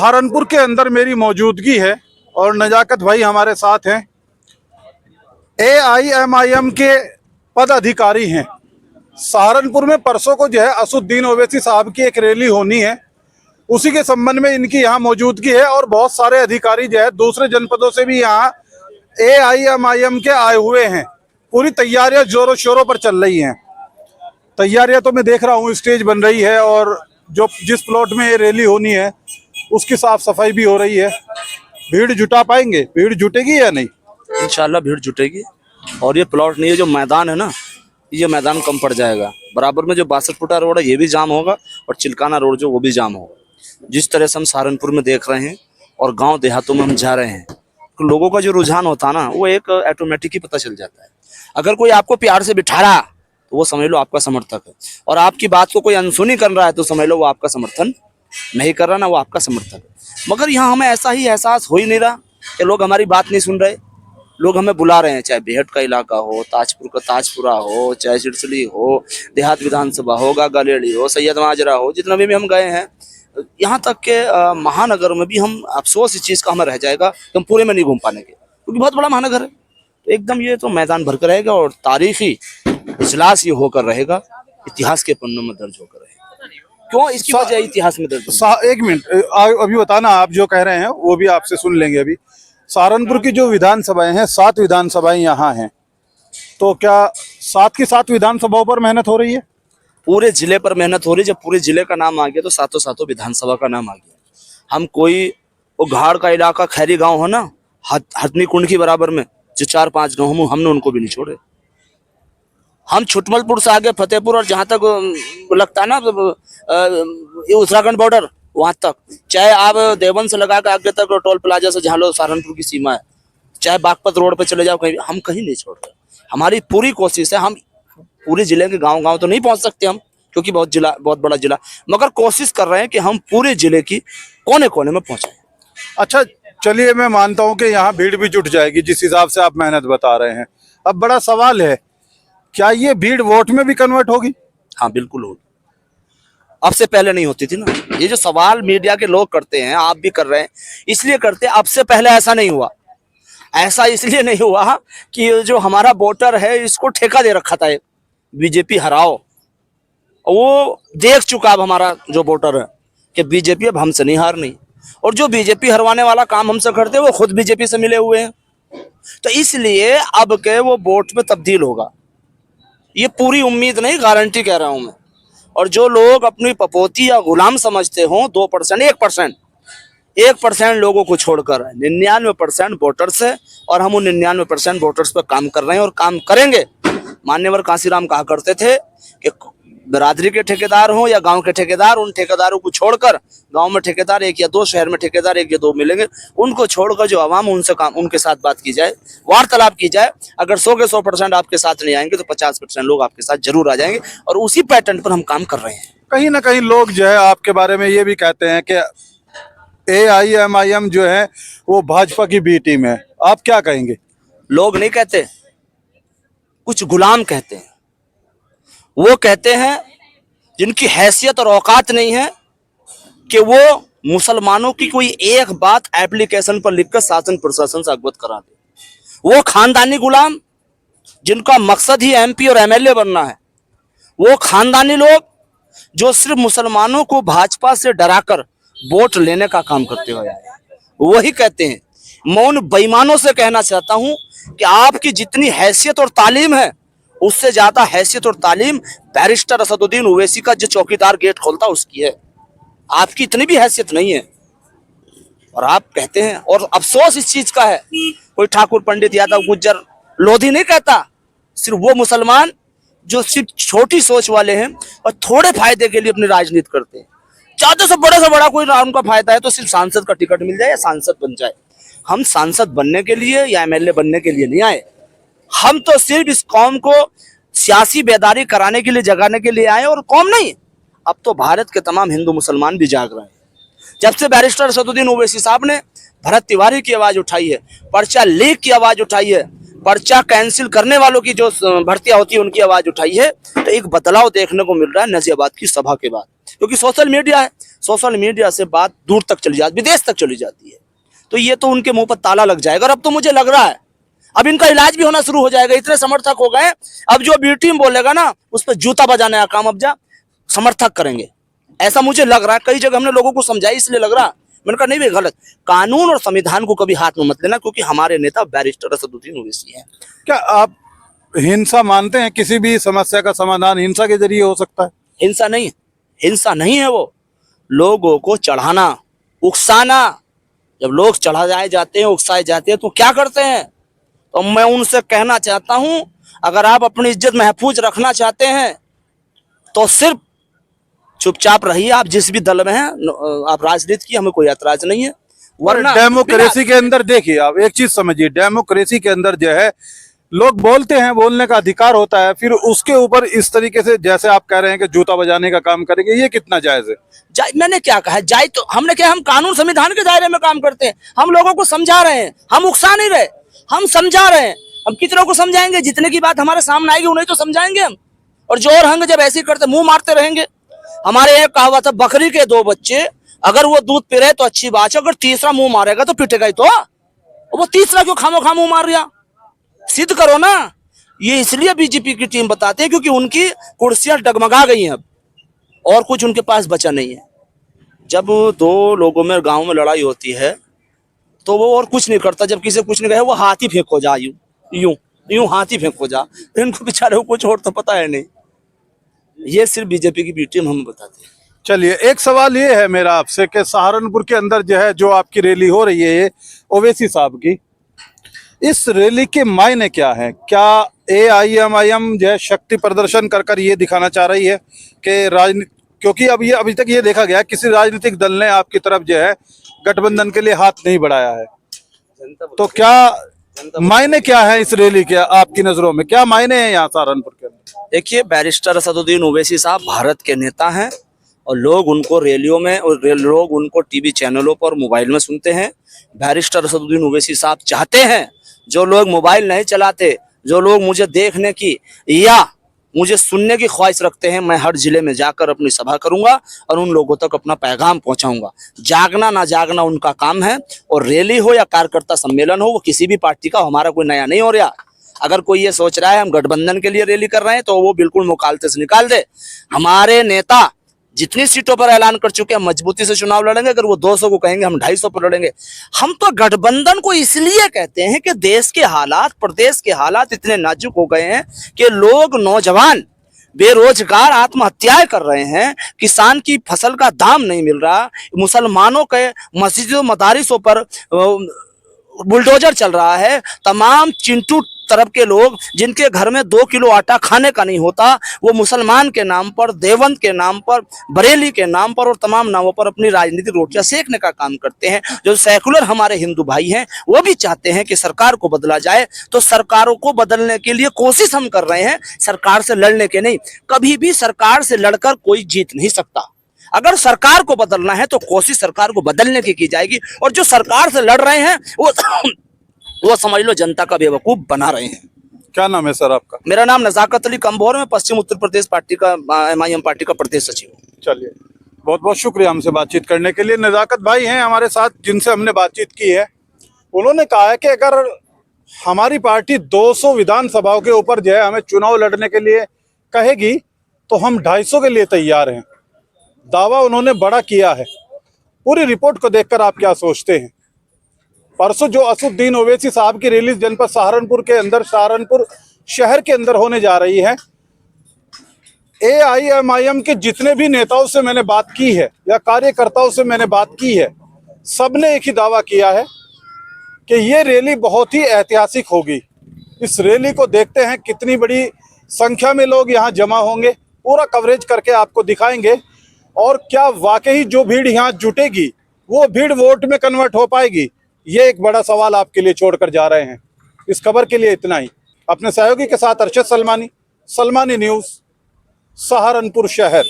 सहारनपुर के अंदर मेरी मौजूदगी है और नजाकत भाई हमारे साथ हैं। AIMIM के पद अधिकारी हैं। सहारनपुर में परसों को जो है असुद्दीन ओवैसी साहब की एक रैली होनी है, उसी के संबंध में इनकी यहाँ मौजूदगी है और बहुत सारे अधिकारी जो है दूसरे जनपदों से भी यहाँ AIMIM के आए हुए हैं। पूरी तैयारियां जोरों शोरों पर चल रही हैं। तैयारियां तो मैं देख रहा हूँ, स्टेज बन रही है और जो जिस प्लॉट में ये रैली होनी है उसकी साफ सफाई भी हो रही है। भीड़ जुटा पाएंगे? भीड़ जुटेगी या नहीं? इंशाल्लाह भीड़ जुटेगी। और ये प्लॉट नहीं है, जो मैदान है ना, ये मैदान कम पड़ जाएगा। बराबर में जो 62 फुटा रोड है ये भी जाम होगा और चिलकाना रोड जो वो भी जाम होगा। जिस तरह से हम सहारनपुर में देख रहे हैं और गांव देहातों में हम जा रहे हैं, तो लोगों का जो रुझान होता है ना, वो एक ऑटोमेटिक ही पता चल जाता है। अगर कोई आपको प्यार से बिठा रहा तो वो समझ लो आपका समर्थक है, और आपकी बात को कोई अनसुनी कर रहा है तो समझ लो वो आपका समर्थन नहीं कर रहा ना, वो आपका समर्थक है। मगर यहाँ हमें ऐसा ही एहसास हो ही नहीं रहा कि लोग हमारी बात नहीं सुन रहे। लोग हमें बुला रहे हैं, चाहे बेहट का इलाका हो, ताजपुर का ताजपुरा हो, चाहे सिरसली हो, देहात विधानसभा हो, गालेड़ी हो, सैयद माजरा हो, जितना भी हम गए हैं, यहाँ तक के महानगर में भी हम अफसोस इस चीज़ का हमें रह जाएगा कि हम पूरे में नहीं घूम पाने के, क्योंकि बहुत बड़ा महानगर है। तो एकदम ये तो मैदान भर कर रहेगा और तारीखी इजलास ये होकर रहेगा, इतिहास के पन्नों में दर्ज होकर रहेगा। क्यों इसकी वजह इतिहास में दर्ज? एक मिनट, अभी बताना, आप जो कह रहे हैं वो भी आपसे सुन लेंगे। अभी सहारनपुर की जो विधानसभाएं हैं, 7 विधानसभाएं यहाँ हैं, तो क्या 7 की 7 विधानसभाओं पर मेहनत हो रही है? पूरे जिले पर मेहनत हो रही है। जब पूरे जिले का नाम आ गया तो सातों विधानसभा का नाम आ गया। हम कोई वो घाड़ का इलाका खैरी गांव हो ना, हथनी कुंड की बराबर में जो 4-5 गाँव, हमने उनको भी नहीं छोड़े। हम छुटमलपुर से आगे फतेहपुर और जहाँ तक लगता है ना उत्तराखंड बॉर्डर, वहां तक, चाहे आप देवन से लगा कर आगे तक टोल प्लाजा से जहाँ लो सहारनपुर की सीमा है, चाहे बागपत रोड पे चले जाओ, कहीं हम कहीं नहीं छोड़ रहे। हमारी पूरी कोशिश है। हम पूरे जिले के गांव तो नहीं पहुंच सकते हम, क्योंकि बहुत बड़ा जिला, मगर कोशिश कर रहे हैं कि हम पूरे जिले की कोने कोने में पहुंचाएं। अच्छा चलिए, मैं मानता हूं कि यहाँ भीड़ भी जुट जाएगी जिस हिसाब से आप मेहनत बता रहे हैं। अब बड़ा सवाल है, क्या ये भीड़ वोट में भी कन्वर्ट होगी? हाँ बिल्कुल होगी। अब से पहले नहीं होती थी ना। ये जो सवाल मीडिया के लोग करते हैं, आप भी कर रहे हैं, इसलिए करते हैं। अब से पहले ऐसा नहीं हुआ। ऐसा इसलिए नहीं हुआ कि जो हमारा वोटर है इसको ठेका दे रखा था बीजेपी हराओ। वो देख चुका अब हमारा जो वोटर है कि बीजेपी अब हमसे नहीं हारनी, और जो बीजेपी हरवाने वाला काम हमसे करते हैं वो खुद बीजेपी से मिले हुए हैं। तो इसलिए अब के वो वोट में तब्दील होगा, ये पूरी उम्मीद नहीं, गारंटी कह रहा हूं मैं। और जो लोग अपनी पपोती या गुलाम समझते हो, 2%, 1% लोगों को छोड़कर 99% वोटर्स है, और हम उन 99% वोटर्स पर काम कर रहे हैं और काम करेंगे। मान्यवर कांसीराम कहा करते थे कि बिरादरी के ठेकेदार हो या गांव के ठेकेदार, उन ठेकेदारों को छोड़कर, गांव में ठेकेदार 1 या 2, शहर में ठेकेदार 1 या 2 मिलेंगे, उनको छोड़कर जो आवाम उनसे काम, उनके साथ बात की जाए, वार्तालाप की जाए। अगर 100 के 100% आपके साथ नहीं आएंगे तो 50% लोग आपके साथ जरूर आ जाएंगे, और उसी पैटर्न पर हम काम कर रहे हैं। कहीं ना कहीं लोग जो है आपके बारे में ये भी कहते हैं कि AIMIM जो है वो भाजपा की बी टीम है, आप क्या कहेंगे? लोग नहीं कहते, कुछ गुलाम कहते हैं। वो कहते हैं जिनकी हैसियत और औकात नहीं है कि वो मुसलमानों की कोई एक बात एप्लीकेशन पर लिखकर शासन प्रशासन से अवगत करा दे। वो खानदानी गुलाम जिनका मकसद ही MP और MLA बनना है। वो खानदानी लोग जो सिर्फ मुसलमानों को भाजपा से डराकर वोट लेने का काम करते हुए आए, वही कहते हैं। मैं उन बेईमानों से कहना चाहता हूं कि आपकी जितनी हैसियत और तालीम है, उससे ज्यादा हैसियत और तालीम बैरिस्टर असदुद्दीन ओवैसी का जो चौकीदार गेट खोलता उसकी है। आपकी इतनी भी हैसियत नहीं है, और आप कहते हैं। और अफसोस इस चीज का है, कोई ठाकुर, पंडित, यादव, गुज्जर, लोधी नहीं कहता, सिर्फ वो मुसलमान जो सिर्फ छोटी सोच वाले हैं और थोड़े फायदे के लिए अपनी राजनीति करते हैं। ज्यादा से बड़ा कोई उनका फायदा है तो सिर्फ सांसद का टिकट मिल जाए या सांसद बन जाए। हम सांसद बनने के लिए या MLA बनने के लिए नहीं आए। हम तो सिर्फ इस कौम को सियासी बेदारी कराने के लिए, जगाने के लिए आए, और कौम नहीं, अब तो भारत के तमाम हिंदू मुसलमान भी जाग रहे हैं। जब से बैरिस्टर असदुद्दीन ओवैसी साहब ने भरत तिवारी की आवाज उठाई है, पर्चा लीक की आवाज उठाई है, पर्चा कैंसिल करने वालों की जो भर्तियां होती है उनकी आवाज उठाई है, तो एक बदलाव देखने को मिल रहा है नजीबाद की सभा के बाद। क्योंकि सोशल मीडिया है, सोशल मीडिया से बात दूर तक चली जाती, विदेश तक चली जाती है। तो ये तो उनके मुंह पर ताला लग जाएगा। और अब तो मुझे लग रहा है अब इनका इलाज भी होना शुरू हो जाएगा, इतने समर्थक हो गए। अब जो बी टीम बोलेगा ना उस पर जूता बजाने का काम अब जा समर्थक करेंगे, ऐसा मुझे लग रहा है। कई जगह हमने लोगों को समझाया, इसलिए लग रहा, मैंने कहा नहीं भाई गलत, कानून और संविधान को कभी हाथ में मत लेना, क्योंकि हमारे नेता बैरिस्टर असदुद्दीन ओवैसी हैं। क्या आप हिंसा मानते हैं? किसी भी समस्या का समाधान हिंसा के जरिए हो सकता है? हिंसा नहीं, हिंसा नहीं है वो, लोगों को चढ़ाना, उकसाना। जब लोग चढ़ाए जाते हैं, उकसाए जाते हैं तो क्या करते हैं? तो मैं उनसे कहना चाहता हूं, अगर आप अपनी इज्जत महफूज रखना चाहते हैं तो सिर्फ चुपचाप रहिए। आप जिस भी दल में हैं, आप राजनीति की, हमें कोई ऐतराज नहीं है। वरना डेमोक्रेसी के अंदर देखिए, आप एक चीज समझिए, डेमोक्रेसी के अंदर जो है लोग बोलते हैं, बोलने का अधिकार होता है, फिर उसके ऊपर इस तरीके से जैसे आप कह रहे हैं कि जूता बजाने का काम करेंगे, ये कितना जायज है? मैंने क्या कहा जाए? तो हमने क्या, हम कानून संविधान के दायरे में काम करते हैं, हम लोगों को समझा रहे हैं, हम उकसा नहीं रहे, हम समझा रहे हैं। हम कितनों को समझाएंगे? जितने की बात हमारे सामने आएगी उन्हें तो समझाएंगे हम। और जोर हंग जब ऐसे करते मुंह मारते रहेंगे। हमारे एक कहावत है, बकरी के 2 बच्चे, अगर वो दूध पी रहे तो अच्छी बात है, अगर तीसरा मुंह मारेगा तो पिटेगा ही। तो वो तीसरा क्यों खामोखा मुंह मार रहा? सिद्ध करो ना। ये इसलिए बीजेपी की टीम बताते हैं क्योंकि उनकी कुर्सियां डगमगा गई हैं अब, और कुछ उनके पास बचा नहीं है। जब 2 लोगों में गांव में लड़ाई होती है तो वो और कुछ नहीं करता, जब किसी कुछ नहीं कहे वो हाथ ही फेंको जा, यूं यूं यूं हाथ ही फेंको जा। इनको बेचारे को कुछ और तो पता है नहीं। ये सिर्फ बीजेपी की बी टीम हमें बताती है। चलिए, एक सवाल ये है मेरा आपसे कि सहारनपुर के अंदर जो है, जो आपकी रैली हो रही है ओवैसी साहब की, इस रैली के मायने क्या है? क्या AIMIM जो है शक्ति प्रदर्शन कर ये दिखाना चाह रही है कि राजनीति, क्योंकि अभी तक ये देखा गया किसी राजनीतिक दल ने आपकी तरफ जो है गठबंधन के लिए हाथ नहीं बढ़ाया है, तो क्या मायने क्या है इस रैली के? आपकी नजरों में क्या मायने हैं यहाँ सहारनपुर के अंदर? देखिए, बैरिस्टर असदुद्दीन ओवैसी साहब भारत के नेता हैं और लोग उनको रैलियों में और लोग उनको टीवी चैनलों पर, मोबाइल में सुनते हैं। बैरिस्टर असदुद्दीन ओवैसी साहब चाहते हैं जो लोग मोबाइल नहीं चलाते, जो लोग मुझे देखने की या मुझे सुनने की ख्वाहिश रखते हैं, मैं हर जिले में जाकर अपनी सभा करूंगा और उन लोगों तक अपना पैगाम पहुंचाऊंगा। जागना ना जागना उनका काम है, और रैली हो या कार्यकर्ता सम्मेलन हो, वो किसी भी पार्टी का, हमारा कोई नया नहीं हो रहा। अगर कोई ये सोच रहा है हम गठबंधन के लिए रैली कर रहे हैं तो वो बिल्कुल मुखालते से निकाल दे। हमारे नेता जितनी सीटों पर ऐलान कर चुके हैं, मजबूती से चुनाव लड़ेंगे। अगर वो 200 को कहेंगे हम 250 पर लड़ेंगे। हम तो गठबंधन को इसलिए कहते हैं कि देश के हालात, प्रदेश के हालात इतने नाजुक हो गए हैं कि लोग, नौजवान बेरोजगार आत्महत्याएं कर रहे हैं, किसान की फसल का दाम नहीं मिल रहा, मुसलमानों के मस्जिदों मदारिसों पर बुलडोजर चल रहा है। तमाम चिंटू तरफ के लोग जिनके घर में 2 किलो आटा खाने का नहीं होता, वो मुसलमान के नाम पर, देवबंद के नाम पर, बरेली के नाम पर और तमाम नामों पर अपनी राजनीतिक रोटियां सेकने का काम करते हैं। जो सेकुलर हमारे हिंदू भाई हैं वो भी चाहते हैं कि सरकार को बदला जाए। तो सरकारों को बदलने के लिए कोशिश हम कर रहे हैं, सरकार से लड़ने के नहीं। कभी भी सरकार से लड़कर कोई जीत नहीं सकता। अगर सरकार को बदलना है तो कोशिश सरकार को बदलने की जाएगी, और जो सरकार से लड़ रहे हैं वो समझ लो जनता का बेवकूफ बना रहे हैं। क्या नाम है सर आपका? मेरा नाम नजाकत अली कंबोर, में पश्चिम उत्तर प्रदेश पार्टी का MIM पार्टी का प्रदेश सचिव हूँ। चलिए, बहुत बहुत शुक्रिया हमसे बातचीत करने के लिए। नजाकत भाई हैं हमारे साथ जिनसे हमने बातचीत की है। उन्होंने कहा है कि अगर हमारी पार्टी 200 विधानसभाओं के ऊपर जो है हमें चुनाव लड़ने के लिए कहेगी तो हम 250 के लिए तैयार हैं। दावा उन्होंने बड़ा किया है। पूरी रिपोर्ट को देखकर आप क्या सोचते हैं? परसों जो असदुद्दीन ओवैसी साहब की रैली जनपद सहारनपुर के अंदर, सहारनपुर शहर के अंदर होने जा रही है, AIMIM के जितने भी नेताओं से मैंने बात की है या कार्यकर्ताओं से मैंने बात की है, सबने एक ही दावा किया है कि ये रैली बहुत ही ऐतिहासिक होगी। इस रैली को देखते हैं कितनी बड़ी संख्या में लोग यहाँ जमा होंगे, पूरा कवरेज करके आपको दिखाएंगे। और क्या वाकई जो भीड़ यहाँ जुटेगी वो भीड़ वोट में कन्वर्ट हो पाएगी, ये एक बड़ा सवाल आपके लिए छोड़कर जा रहे हैं। इस खबर के लिए इतना ही। अपने सहयोगी के साथ अरशद सलमानी, सलमानी न्यूज़, सहारनपुर शहर।